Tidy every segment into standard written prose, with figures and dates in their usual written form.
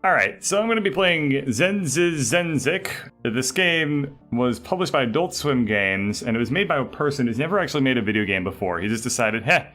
Alright, so I'm going to be playing Zenzizenzic. This game was published by Adult Swim Games, and it was made by a person who's never actually made a video game before. He just decided, I'm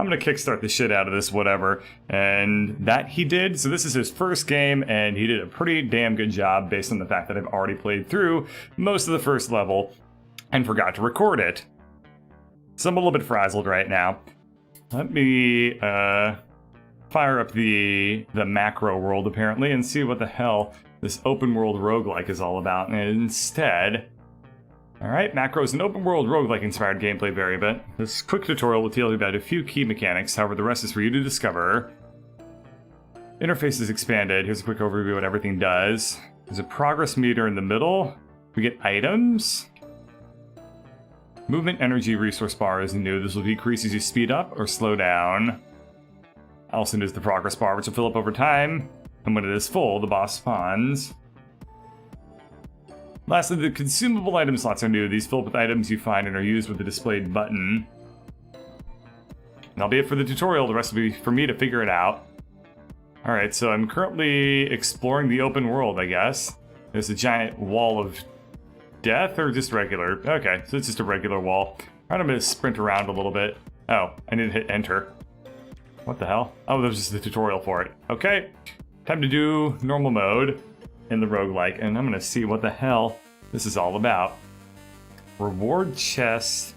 going to kickstart the shit out of this, whatever. And that he did. So this is his first game, and he did a pretty damn good job based on the fact that I've already played through most of the first level and forgot to record it. So I'm a little bit frazzled right now. Let me, fire up the macro world apparently and see what the hell this open world roguelike is all about. And instead, alright, macro is an open world roguelike inspired gameplay variant. This quick tutorial will tell you about a few key mechanics, however the rest is for you to discover. Interface is expanded. Here's a quick overview of what everything does. There's a progress meter in the middle. We get items. Movement energy resource bar is new. This will decrease as you speed up or slow down. Also is the progress bar, which will fill up over time, and when it is full, the boss spawns. Lastly, the consumable item slots are new. These fill up with items you find and are used with the displayed button. And that'll be it for the tutorial. The rest will be for me to figure it out. Alright, so I'm currently exploring the open world, I guess. There's a giant wall of death, or just regular? Okay, so it's just a regular wall. Alright, I'm going to sprint around a little bit. Oh, I need to hit enter. What the hell? Oh, that was just the tutorial for it. Okay, time to do normal mode in the roguelike, and I'm gonna see what the hell this is all about. Reward chest,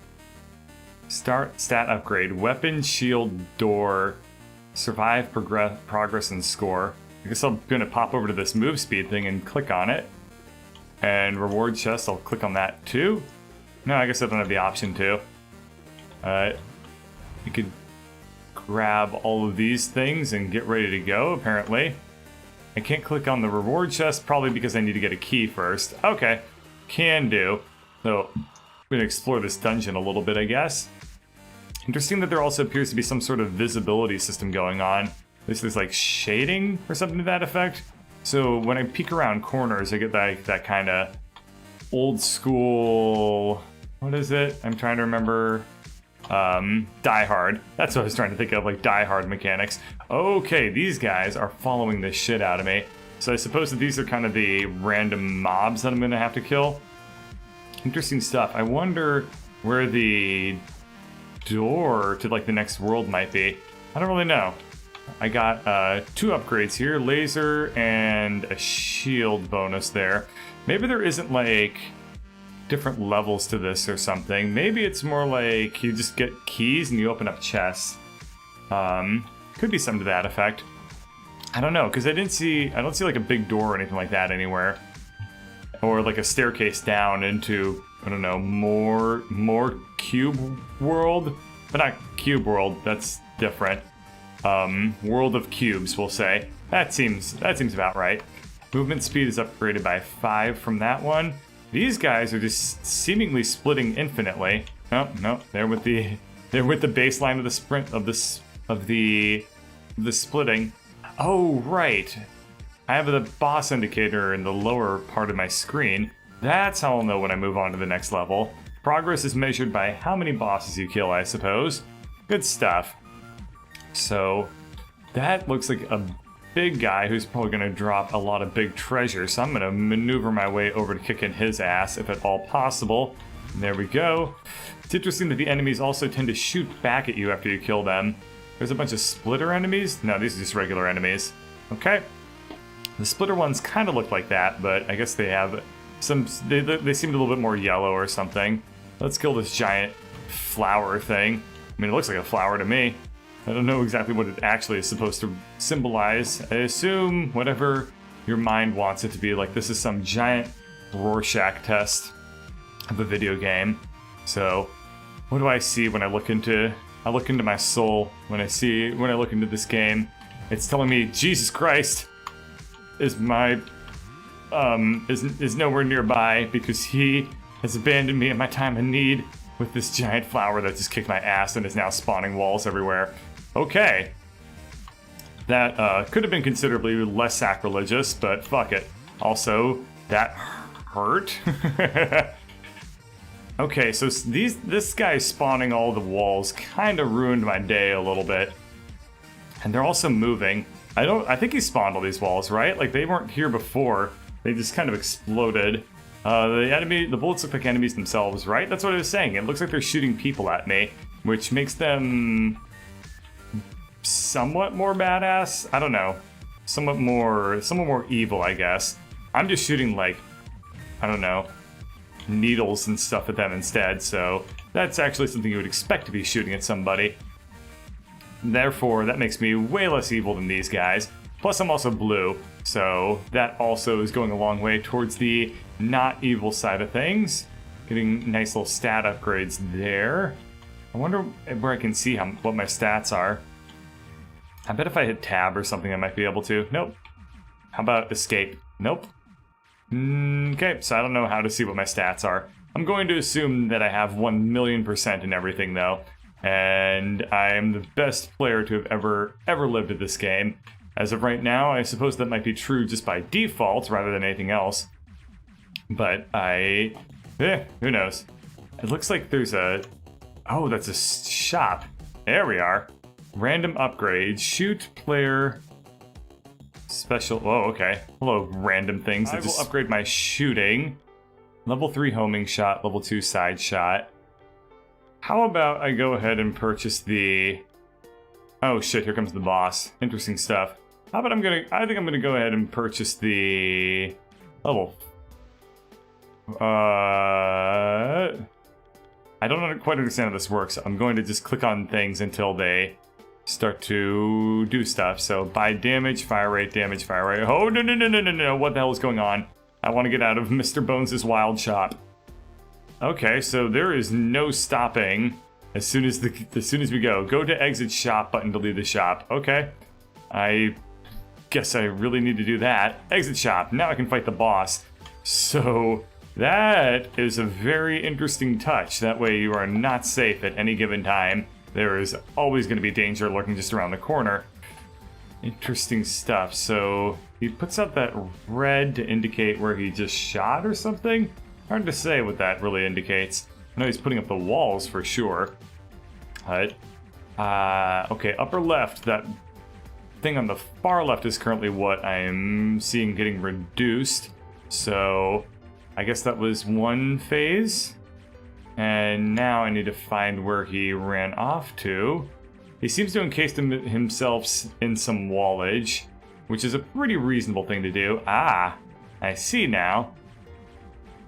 start stat upgrade, weapon, shield, door, survive, progress, and score. I guess I'm gonna pop over to this move speed thing and click on it. And reward chest, I'll click on that too. No, I guess I don't have the option to. You could grab all of these things and get ready to go, apparently. I can't click on the reward chest, probably because I need to get a key first. Okay, can do. So, I'm going to explore this dungeon a little bit, I guess. Interesting that there also appears to be some sort of visibility system going on. At least there's like shading or something to that effect. So when I peek around corners, I get that kind of old school... What is it? I'm trying to remember... Die Hard. That's what I was trying to think of, like Die Hard mechanics. Okay, these guys are following the shit out of me. So I suppose that these are kind of the random mobs that I'm going to have to kill. Interesting stuff. I wonder where the door to like the next world might be. I don't really know. I got 2 upgrades here, laser and a shield bonus there. Maybe there isn't like different levels to this or something. Maybe it's more like you just get keys and you open up chests. Could be something to that effect. I don't know, because I don't see like a big door or anything like that anywhere. Or like a staircase down into, I don't know, more cube world? But not cube world, that's different. World of cubes, we'll say. That seems about right. Movement speed is upgraded by 5 from that one. These guys are just seemingly splitting infinitely. Oh, no, they're with the baseline of the sprint of the splitting. Oh, right. I have the boss indicator in the lower part of my screen. That's how I'll know when I move on to the next level. Progress is measured by how many bosses you kill, I suppose. Good stuff. So, that looks like a big guy who's probably going to drop a lot of big treasure, so I'm going to maneuver my way over to kicking his ass if at all possible. And there we go. It's interesting that the enemies also tend to shoot back at you after you kill them. There's a bunch of splitter enemies? No, these are just regular enemies. Okay. The splitter ones kind of look like that, but I guess they have some... They seem a little bit more yellow or something. Let's kill this giant flower thing. I mean, it looks like a flower to me. I don't know exactly what it actually is supposed to symbolize. I assume whatever your mind wants it to be, like this is some giant Rorschach test of a video game. So, what do I see when I look into my soul when I look into this game? It's telling me Jesus Christ is nowhere nearby because he has abandoned me in my time of need with this giant flower that just kicked my ass and is now spawning walls everywhere. Okay. That could have been considerably less sacrilegious, but fuck it. Also, that hurt. Okay, so this guy spawning all the walls kind of ruined my day a little bit. And they're also moving. I think he spawned all these walls, right? Like, they weren't here before. They just kind of exploded. The bullets look like enemies themselves, right? That's what I was saying. It looks like they're shooting people at me, which makes them somewhat more badass. I don't know. Somewhat more evil, I guess. I'm just shooting, like, I don't know, needles and stuff at them instead, so that's actually something you would expect to be shooting at somebody. Therefore, that makes me way less evil than these guys. Plus, I'm also blue, so that also is going a long way towards the not evil side of things. Getting nice little stat upgrades there. I wonder where I can see what my stats are. I bet if I hit tab or something, I might be able to. Nope. How about escape? Nope. Okay, so I don't know how to see what my stats are. I'm going to assume that I have 1,000,000% in everything, though. And I am the best player to have ever lived at this game. As of right now, I suppose that might be true just by default rather than anything else. But who knows? It looks like there's oh, that's a shop. There we are. Random upgrades. Shoot player special. Oh, okay. Hello, random things. I will upgrade my shooting. Level 3 homing shot, level 2 side shot. How about I go ahead and purchase the... Oh shit, here comes the boss. Interesting stuff. How about I think I'm gonna go ahead and purchase the level. I don't quite understand how this works. I'm going to just click on things until they start to do stuff. So buy damage, fire rate, damage, fire rate. Oh, no. What the hell is going on? I want to get out of Mr. Bones' wild shop. Okay, so there is no stopping as soon as we go. Go to exit shop button to leave the shop. Okay. I guess I really need to do that. Exit shop. Now I can fight the boss. So that is a very interesting touch. That way you are not safe at any given time. There is always going to be danger lurking just around the corner. Interesting stuff. So he puts out that red to indicate where he just shot or something. Hard to say what that really indicates. I know he's putting up the walls for sure. But, okay, upper left, that thing on the far left is currently what I'm seeing getting reduced. So I guess that was one phase. And now I need to find where he ran off to. He seems to encase himself in some wallage, which is a pretty reasonable thing to do. Ah, I see now.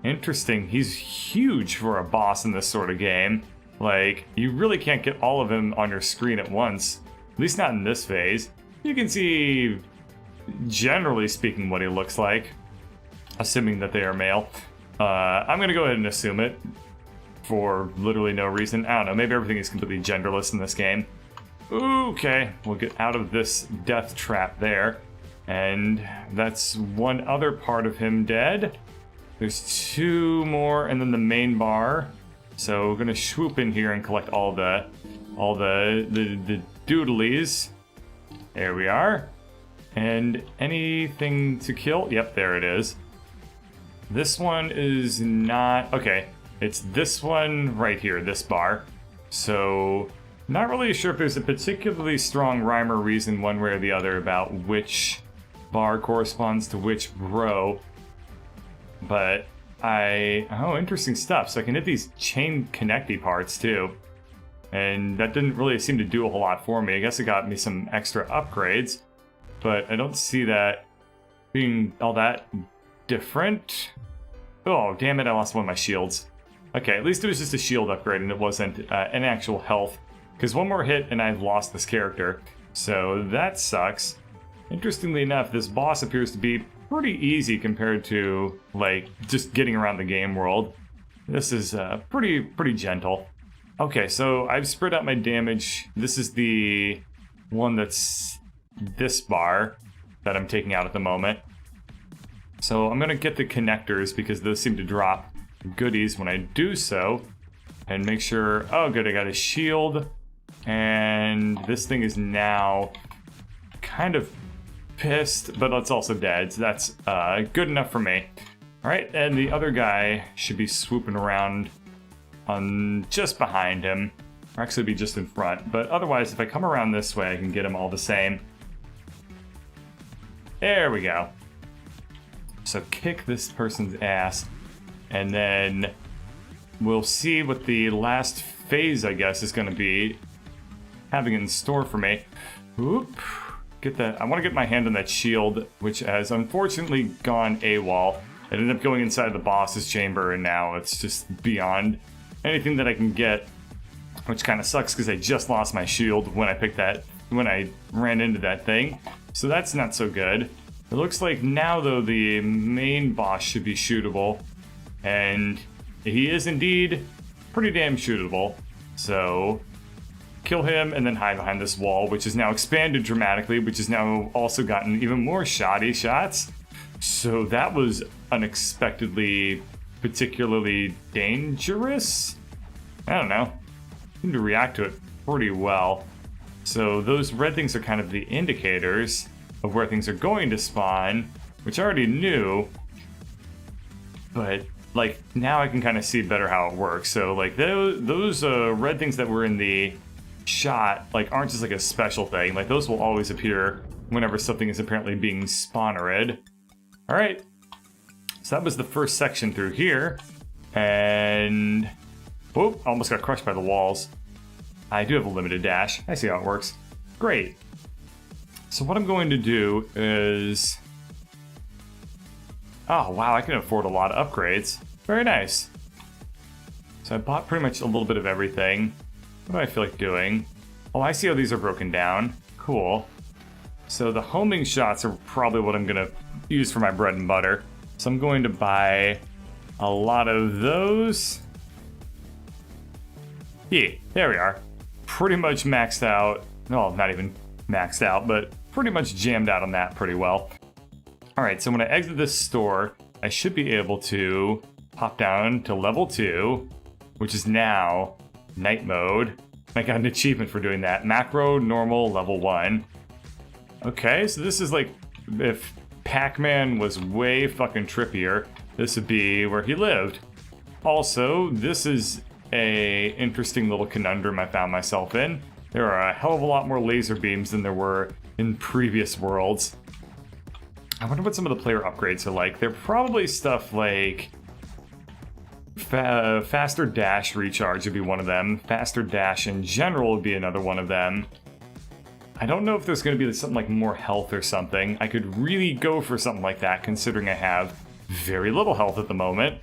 Interesting. He's huge for a boss in this sort of game. Like, you really can't get all of him on your screen at once. At least not in this phase. You can see, generally speaking, what he looks like. Assuming that they are male. I'm going to go ahead and assume it. For literally no reason. I don't know. Maybe everything is completely genderless in this game. Okay. We'll get out of this death trap there. And that's one other part of him dead. There's two more, and then the main bar. So we're gonna swoop in here and collect all the doodlies. There we are. And anything to kill? Yep, there it is. This one is not okay. It's this one right here, this bar. So not really sure if there's a particularly strong rhyme or reason one way or the other about which bar corresponds to which row. But oh, interesting stuff. So I can hit these chain connecty parts too. And that didn't really seem to do a whole lot for me. I guess it got me some extra upgrades, but I don't see that being all that different. Oh, damn it, I lost one of my shields. Okay, at least it was just a shield upgrade and it wasn't an actual health. Because one more hit and I've lost this character. So that sucks. Interestingly enough, this boss appears to be pretty easy compared to, like, just getting around the game world. This is pretty gentle. Okay, so I've spread out my damage. This is the one that's this bar that I'm taking out at the moment. So I'm going to get the connectors because those seem to drop goodies when I do so. And make sure, oh good, I got a shield. And this thing is now kind of pissed, but it's also dead, so that's good enough for me. Alright, and the other guy should be swooping around on just behind him, or actually be just in front, but otherwise if I come around this way I can get him all the same. There we go. So kick this person's ass, and then we'll see what the last phase, I guess, is going to be having in store for me. Oop. Get that. I want to get my hand on that shield, which has unfortunately gone AWOL. It ended up going inside the boss's chamber, and now it's just beyond anything that I can get, which kind of sucks because I just lost my shield when I ran into that thing. So that's not so good. It looks like now, though, the main boss should be shootable, and he is indeed pretty damn shootable. So kill him and then hide behind this wall, which is now expanded dramatically, which has now also gotten even more shoddy shots. So that was unexpectedly particularly dangerous. I don't know. Seem to react to it pretty well. So those red things are kind of the indicators of where things are going to spawn, which I already knew, but like now I can kind of see better how it works. So like those red things that were in the shot like aren't just like a special thing. Like those will always appear whenever something is apparently being spawnered. All right, so that was the first section through here, and whoop, almost got crushed by the walls. I do have a limited dash. I see how it works. Great. So what I'm going to do is... Oh, wow, I can afford a lot of upgrades. Very nice. So I bought pretty much a little bit of everything. What do I feel like doing? Oh, I see how these are broken down. Cool. So the homing shots are probably what I'm going to use for my bread and butter. So I'm going to buy a lot of those. Yeah, there we are. Pretty much maxed out. Well, not even maxed out, but pretty much jammed out on that pretty well. All right, so when I exit this store, I should be able to pop down to level 2, which is now night mode. I got an achievement for doing that. Macro, normal, level 1. Okay, so this is like if Pac-Man was way fucking trippier, this would be where he lived. Also, this is a interesting little conundrum I found myself in. There are a hell of a lot more laser beams than there were in previous worlds. I wonder what some of the player upgrades are like. They're probably stuff like faster dash recharge would be one of them. Faster dash in general would be another one of them. I don't know if there's going to be something like more health or something. I could really go for something like that considering I have very little health at the moment.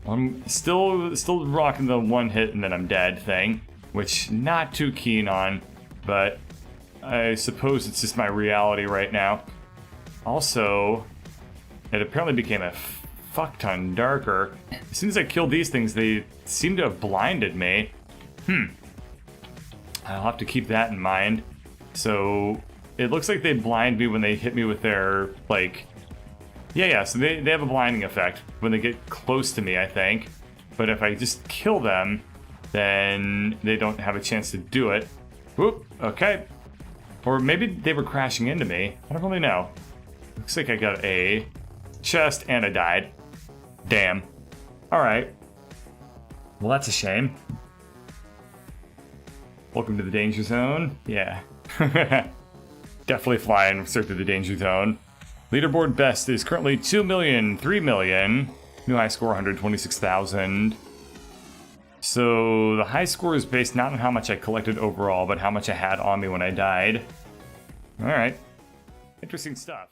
I'm still rocking the one hit and then I'm dead thing, which not too keen on, but I suppose it's just my reality right now. Also, it apparently became a fuck ton darker. As soon as I killed these things, they seem to have blinded me. I'll have to keep that in mind. So it looks like they blind me when they hit me with their, like... Yeah, so they have a blinding effect when they get close to me, I think. But if I just kill them, then they don't have a chance to do it. Whoop, okay. Or maybe they were crashing into me. I don't really know. Looks like I got a chest and I died. Damn. Alright. Well, that's a shame. Welcome to the danger zone. Yeah. Definitely flying straight to the danger zone. Leaderboard best is currently 2 million, 3 million. New high score 126,000. So the high score is based not on how much I collected overall, but how much I had on me when I died. Alright. Interesting stuff.